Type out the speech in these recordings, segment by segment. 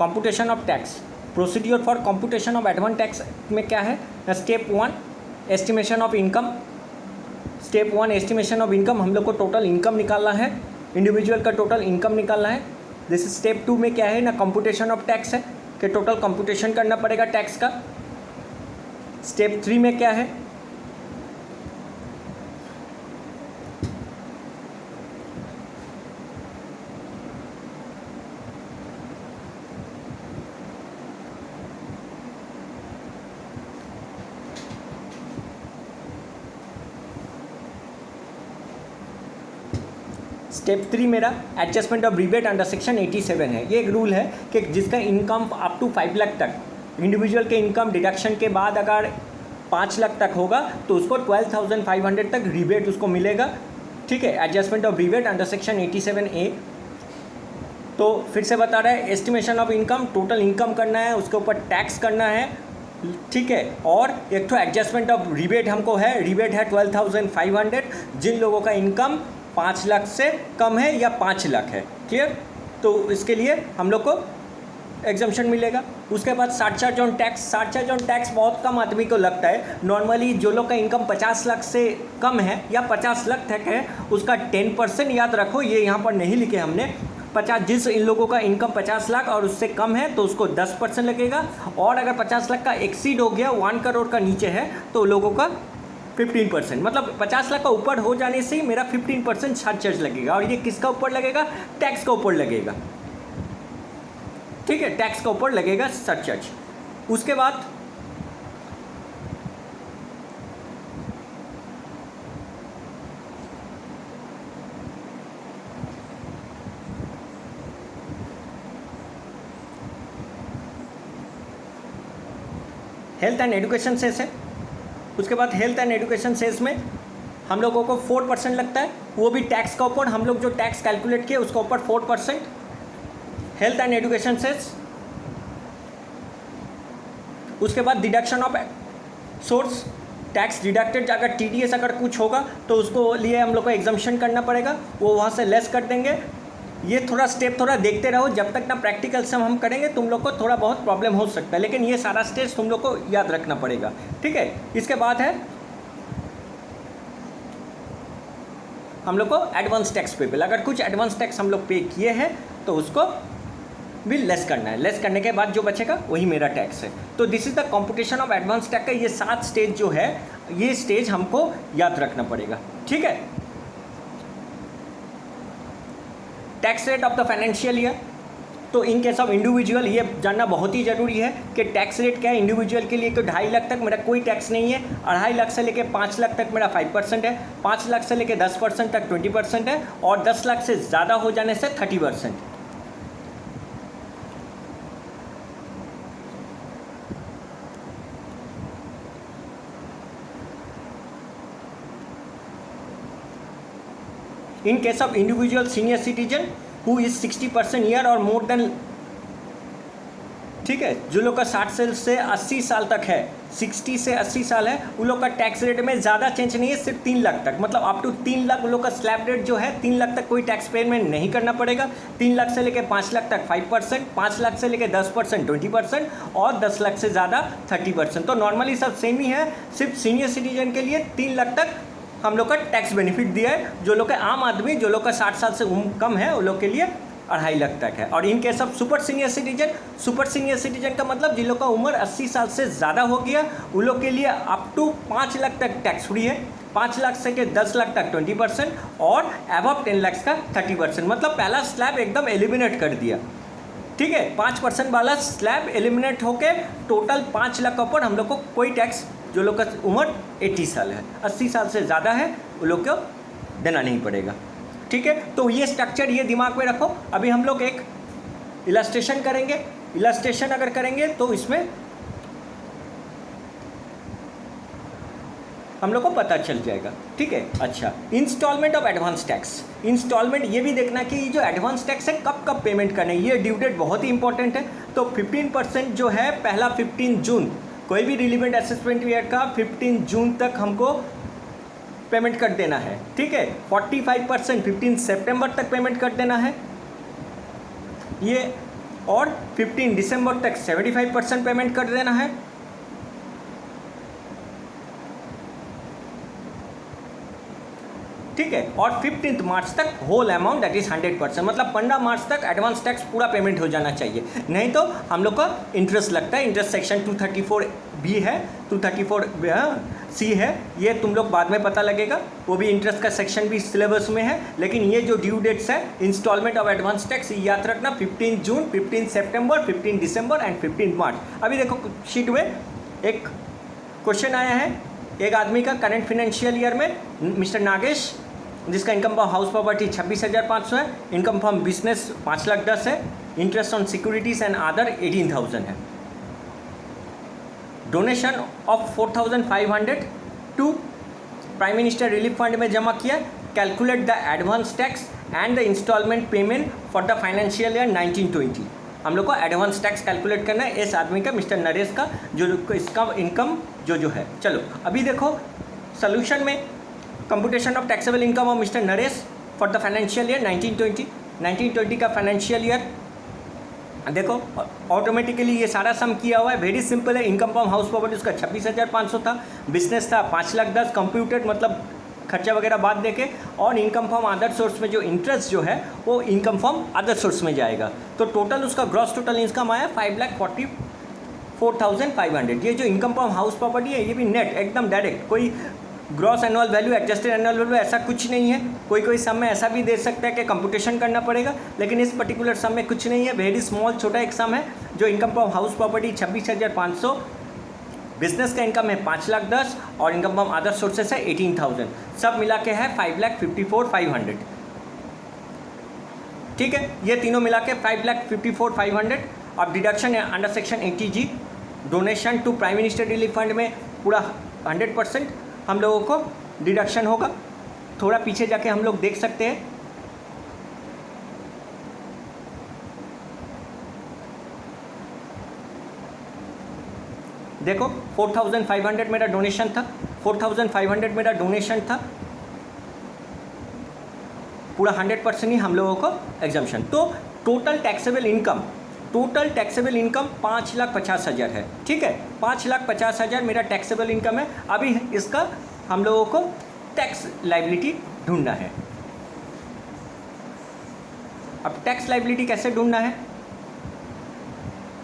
Computation of tax, procedure for computation of advance tax में क्या है? Step 1 estimation of income. Step 1 estimation of income, हम लोग को टोटल इनकम निकालना है, इंडिविजुअल का टोटल इनकम निकालना है। दिस स्टेप 2 में क्या है ना, कंप्यूटेशन ऑफ टैक्स है कि टोटल कंप्यूटेशन करना पड़ेगा टैक्स का। स्टेप 3 में क्या है? स्टेप 3 मेरा adjustment of rebate under section 87 है। ये एक रूल है कि जिसका इनकम अप टू 5 लाख तक, इंडिविजुअल के इनकम डिडक्शन के बाद अगर 5 लाख तक होगा तो उसको 12,500 तक रिबेट उसको मिलेगा। ठीक है, adjustment of rebate under section 87A। तो फिर से बता रहा है, estimation of income, total income करना है, उसके ऊपर टैक्स करना है। ठीक है, और एक तो एडजस्टमेंट ऑफ रिबेट हमको है, रिबेट है 12,500 जिन लोगों का इनकम 5 लाख से कम है या 5 लाख है। क्लियर? तो इसके लिए हम लोग को एग्जम्पशन मिलेगा। उसके बाद surcharge on tax. Surcharge on tax बहुत कम आदमी को लगता है। नॉर्मली जो लोग का इनकम 50 लाख से कम है या 50 लाख तक है उसका 10% याद रखो, ये यहाँ पर नहीं लिखे हमने। 50 जिस इन लोगों का इनकम 50 लाख और उससे कम है तो उसको 10% लगेगा, और अगर 50 लाख का एक्सीड हो गया, 1 करोड़ का नीचे है तो लोगों का 15%, मतलब 50 लाख का ऊपर हो जाने से ही मेरा 15% सरचार्ज लगेगा। और ये किसका ऊपर लगेगा? टैक्स का ऊपर लगेगा। ठीक है, टैक्स का ऊपर लगेगा सरचार्ज। उसके बाद हेल्थ एंड एजुकेशन सेस है। उसके बाद हेल्थ एंड एजुकेशन सेस में हम लोगों को 4% लगता है, वो भी टैक्स का ऊपर। हम लोग जो टैक्स कैलकुलेट किए उसका ऊपर 4%। Health and education cess. उसके बाद deduction of source tax deducted, अगर TDS अगर कुछ होगा तो उसको लिए हम लोग को एग्जम्पशन करना पड़ेगा, वो वहाँ से लेस कर देंगे। ये थोड़ा स्टेप थोड़ा देखते रहो, जब तक ना प्रैक्टिकल से हम करेंगे तुम लोग को थोड़ा बहुत प्रॉब्लम हो सकता है, लेकिन ये सारा स्टेज तुम लोग को याद रखना पड़ेगा। ठीक है, इसके बाद है हम लोग को एडवांस टैक्स पेबल। अगर कुछ एडवांस टैक्स हम लोग पे किए हैं तो उसको भी लेस करना है। लेस करने के बाद जो बचेगा वही मेरा टैक्स है। तो this is the computation of advance tax का ये 7 स्टेज जो है, ये स्टेज हमको याद रखना पड़ेगा। ठीक है, tax rate of the financial year. तो इन केस ऑफ इंडिविजुअल ये जानना बहुत ही ज़रूरी है कि टैक्स रेट क्या है इंडिविजुअल के लिए। तो 2.5 लाख तक मेरा कोई टैक्स नहीं है, 2.5 लाख से लेके 5 लाख तक मेरा 5% है, 5 लाख से लेके 10% तक 20% है, और 10 लाख से ज़्यादा हो जाने से 30%। In case of individual senior citizen who is 60% year और मोर देन, ठीक है, जो लोग का 60 से 80 साल तक है, 60 से 80 साल है, उन लोग का टैक्स रेट में ज़्यादा चेंज नहीं है, सिर्फ 3 लाख तक, मतलब अप टू 3 लाख उन लोग का स्लैब रेट जो है 3 लाख तक कोई टैक्स पेमेंट नहीं करना पड़ेगा। 3 लाख से लेकर 5 लाख तक 5%, 5 लाख से लेकर 10% 20%, और 10 लाख से ज़्यादा 30%। तो नॉर्मली सब सेम ही है, सिर्फ सीनियर सिटीजन के लिए 3 लाख तक हम लोग का टैक्स बेनिफिट दिया है। जो लोग का आम आदमी, जो लोग का 60 साल से कम है, उन लोग के लिए 2.5 लाख तक है। और in case of super senior citizen, super senior citizen का मतलब जिन लोग का उम्र 80 साल से ज़्यादा हो गया, उन लोग के लिए अप टू 5 लाख तक टैक्स फ्री है। 5 लाख से के 10 लाख तक 20%, और अबव 10 लाख का 30%। मतलब पहला स्लैब एकदम एलिमिनेट कर दिया। ठीक है, 5% वाला स्लैब एलिमिनेट होके टोटल 5 लाख का ऊपर हम लोग को कोई टैक्स, जो लोग का उम्र 80 साल है, 80 साल से ज़्यादा है, उन लोग को देना नहीं पड़ेगा। ठीक है, तो ये स्ट्रक्चर ये दिमाग में रखो। अभी हम लोग एक इलस्ट्रेशन करेंगे। इलस्ट्रेशन अगर करेंगे तो इसमें हम लोग को पता चल जाएगा। ठीक है, अच्छा, installment of advance tax. Installment ये भी देखना कि जो एडवांस टैक्स है कब कब पेमेंट करना है, ये ड्यू डेट बहुत ही इंपॉर्टेंट है। तो 15% जो है पहला 15 जून, कोई भी रिलीवेंट असेसमेंट ईयर का 15 जून तक हमको पेमेंट कर देना है। ठीक है, 45% 15 सितंबर तक पेमेंट कर देना है। ये और 15 दिसंबर तक 75% पेमेंट कर देना है। ठीक है, और 15 मार्च तक होल अमाउंट दैट इज 100%, मतलब 15 मार्च तक एडवांस टैक्स पूरा पेमेंट हो जाना चाहिए, नहीं तो हम लोग का इंटरेस्ट लगता है। इंटरेस्ट सेक्शन 234 भी है, 234 सी है, ये तुम लोग बाद में पता लगेगा, वो भी इंटरेस्ट का सेक्शन भी सिलेबस में है। लेकिन ये जो ड्यू डेट्स है इंस्टॉलमेंट ऑफ एडवांस टैक्स याद रखना, 15 जून, 15 सितंबर, 15 दिसंबर एंड 15 मार्च। अभी देखो शीट में एक क्वेश्चन आया है एक आदमी का करंट फाइनेंशियल ईयर में, मिस्टर नागेश, जिसका इनकम फ्रॉम हाउस प्रॉपर्टी 26,500 है, इनकम फ्रॉम बिजनेस 5,10,000 है, interest on securities and other 18,000 है। Donation of 4,500 to Prime Minister relief fund में जमा किया। Calculate the advance tax and the installment payment for the financial year 1920। हम लोग को advance tax calculate करना है इस आदमी का, मिस्टर नरेश का, जो इसका इनकम जो है। चलो अभी देखो सोल्यूशन में, computation of taxable income of mister Naresh for the financial year 1920 का फाइनेंशियल ईयर देखो ऑटोमेटिकली ये सारा सम किया हुआ है, वेरी सिंपल है। इनकम फ्रॉम हाउस प्रॉपर्टी उसका 26,500 था, बिजनेस था 5,10,000, कंप्यूटेड मतलब खर्चा वगैरह बाद देके, और इनकम फ्रॉम अदर सोर्स में जो इंटरेस्ट जो है वो इनकम फ्रॉम अदर सोर्स में जाएगा। तो टोटल उसका ग्रॉस टोटल इनकम आया 5,44,500। ये जो इनकम फ्रॉम हाउस प्रॉपर्टी है ये भी नेट एकदम डायरेक्ट, कोई gross annual value, adjusted annual value ऐसा कुछ नहीं है। कोई सम में ऐसा भी दे सकता है कि कंप्यूटेशन करना पड़ेगा, लेकिन इस पर्टिकुलर सम में कुछ नहीं है, वेरी स्मॉल छोटा एक सम है। जो income from house property 26,500, business का इनकम है 5,10,000 और इनकम फ्रॉम अदर सोर्सेस है 18,000, सब मिला के है 5,54,500। ठीक है, ये तीनों मिला के 5,54,500। अब डिडक्शन है under section 80G, donation to Prime Minister relief fund में पूरा 100% हम लोगों को डिडक्शन होगा। थोड़ा पीछे जाके हम लोग देख सकते हैं, देखो 4,500 मेरा डोनेशन था, 4,500 मेरा डोनेशन था, पूरा 100% ही हम लोगों को एग्जम्पशन। तो टोटल टैक्सेबल इनकम 5,50,000 है। ठीक है, 5,50,000 मेरा टैक्सेबल इनकम है। अभी इसका हम लोगों को टैक्स लाइबिलिटी ढूंढना है। अब टैक्स लाइबिलिटी कैसे ढूंढना है,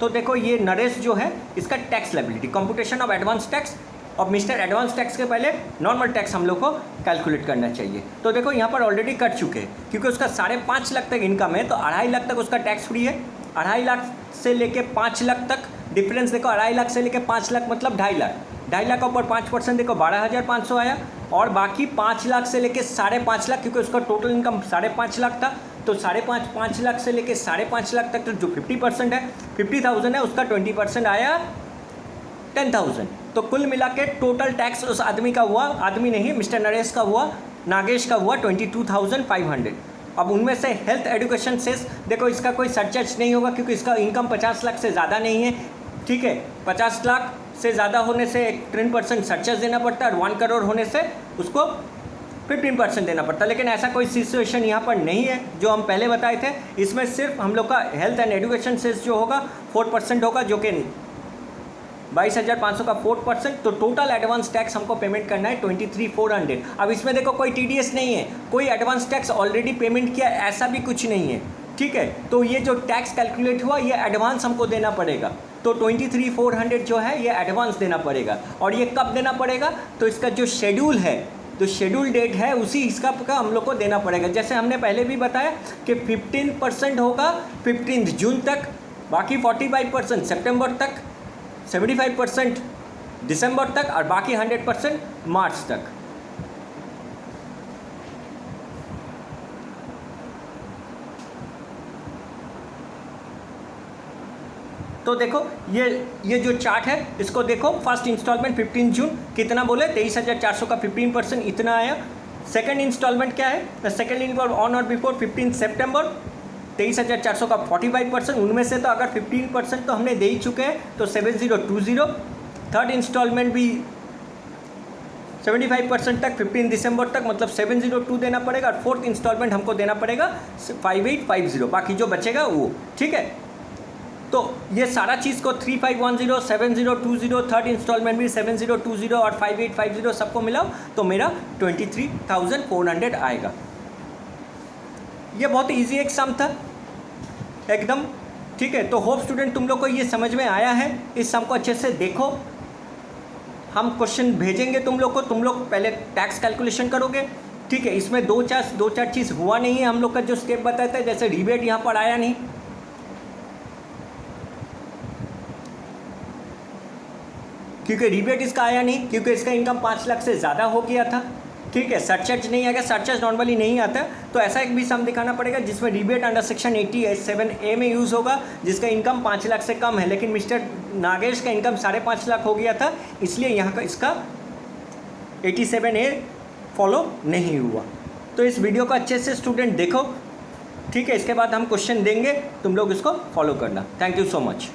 तो देखो ये नरेश जो है इसका tax liability, computation of advance tax और मिस्टर एडवांस टैक्स के पहले नॉर्मल टैक्स हम लोग को कैलकुलेट करना चाहिए। तो देखो यहाँ पर ऑलरेडी कर चुके हैं, क्योंकि उसका 5.5 लाख तक इनकम है, तो 2.5 लाख तक उसका टैक्स फ्री है। 2.5 लाख से लेके 5 लाख तक डिफरेंस देखो, 2.5 लाख से लेके 5 लाख मतलब 2.5 लाख, 2.5 लाख का ऊपर 5% देखो 12,500 आया, और बाकी 5 लाख से लेके 5.5 लाख, क्योंकि उसका टोटल इनकम 5.5 लाख था, तो 5.5 लाख से लेके 5.5 लाख तक तो जो 50% है, 50,000 है, उसका 20% आया 10,000। तो कुल मिला के टोटल टैक्स उस आदमी का हुआ, आदमी नहीं मिस्टर नरेश का हुआ, नागेश का हुआ 22,500। अब उनमें से हेल्थ एजुकेशन सेस देखो इसका कोई सरचार्ज नहीं होगा, क्योंकि इसका इनकम 50 लाख से ज़्यादा नहीं है। ठीक है, 50 लाख से ज़्यादा होने से 10% सरचार्ज देना पड़ता है, और 1 करोड़ होने से उसको 15% देना पड़ता है। लेकिन ऐसा कोई सिचुएशन यहाँ पर नहीं है जो हम पहले बताए थे। इसमें सिर्फ हम लोग का हेल्थ एंड एजुकेशन सेस जो होगा 4% होगा, जो कि 22,500 का 4%। तो टोटल एडवांस टैक्स हमको पेमेंट करना है 23,400। अब इसमें देखो कोई TDS नहीं है, कोई एडवांस टैक्स ऑलरेडी पेमेंट किया ऐसा भी कुछ नहीं है। ठीक है, तो ये जो टैक्स कैलकुलेट हुआ ये एडवांस हमको देना पड़ेगा। तो 23,400 जो है ये एडवांस देना पड़ेगा। और ये कब देना पड़ेगा, तो इसका जो शेड्यूल है, जो शेड्यूल डेट है उसी हिसाब का हम लोग को देना पड़ेगा। जैसे हमने पहले भी बताया कि 15% होगा 15 जून तक, बाकी 45% सितंबर तक, 75% दिसंबर तक, और बाकी 100% मार्च तक। तो देखो ये जो चार्ट है इसको देखो, फर्स्ट इंस्टॉलमेंट 15 जून कितना बोले, 23,400 का 15% इतना आया। सेकंड इंस्टॉलमेंट क्या है, सेकंड इंस्टॉलमेंट ऑन और बिफोर 15 सितंबर 23,400 का 45%, उनमें से तो अगर 15% तो हमने दे ही चुके हैं, तो 7020। थर्ड इंस्टॉलमेंट भी 75% तक 15 दिसंबर तक, मतलब 702 देना पड़ेगा, और फोर्थ इंस्टॉलमेंट हमको देना पड़ेगा 5850, बाकी जो बचेगा वो। ठीक है, तो ये सारा चीज़ को 3510, 7020, थर्ड इंस्टॉलमेंट भी 7020 और 5850 सबको मिलाओ तो मेरा 23,400 आएगा। ये बहुत इजी एक सम था एकदम, ठीक है। तो होप स्टूडेंट तुम लोग को ये समझ में आया है। इस सम को अच्छे से देखो, हम क्वेश्चन भेजेंगे तुम लोग को, तुम लोग पहले टैक्स कैलकुलेशन करोगे, ठीक है। इसमें दो चार चीज़ हुआ नहीं है हम लोग का जो स्टेप बताता है, जैसे रिबेट यहाँ पर आया नहीं, क्योंकि रिबेट इसका आया नहीं, क्योंकि इसका इनकम 5 लाख से ज़्यादा हो गया था, ठीक है। सरचार्ज नहीं आएगा, सरचार्ज नॉर्मली नहीं आता। तो ऐसा एक भी सम दिखाना पड़ेगा जिसमें रिबेट अंडर सेक्शन 87A में यूज़ होगा, जिसका इनकम 5 लाख से कम है, लेकिन मिस्टर नागेश का इनकम 5.5 लाख हो गया था, इसलिए यहाँ का इसका 87A फॉलो नहीं हुआ। तो इस वीडियो को अच्छे से स्टूडेंट देखो, ठीक है। इसके बाद हम क्वेश्चन देंगे, तुम लोग इसको फॉलो करना। Thank you so much.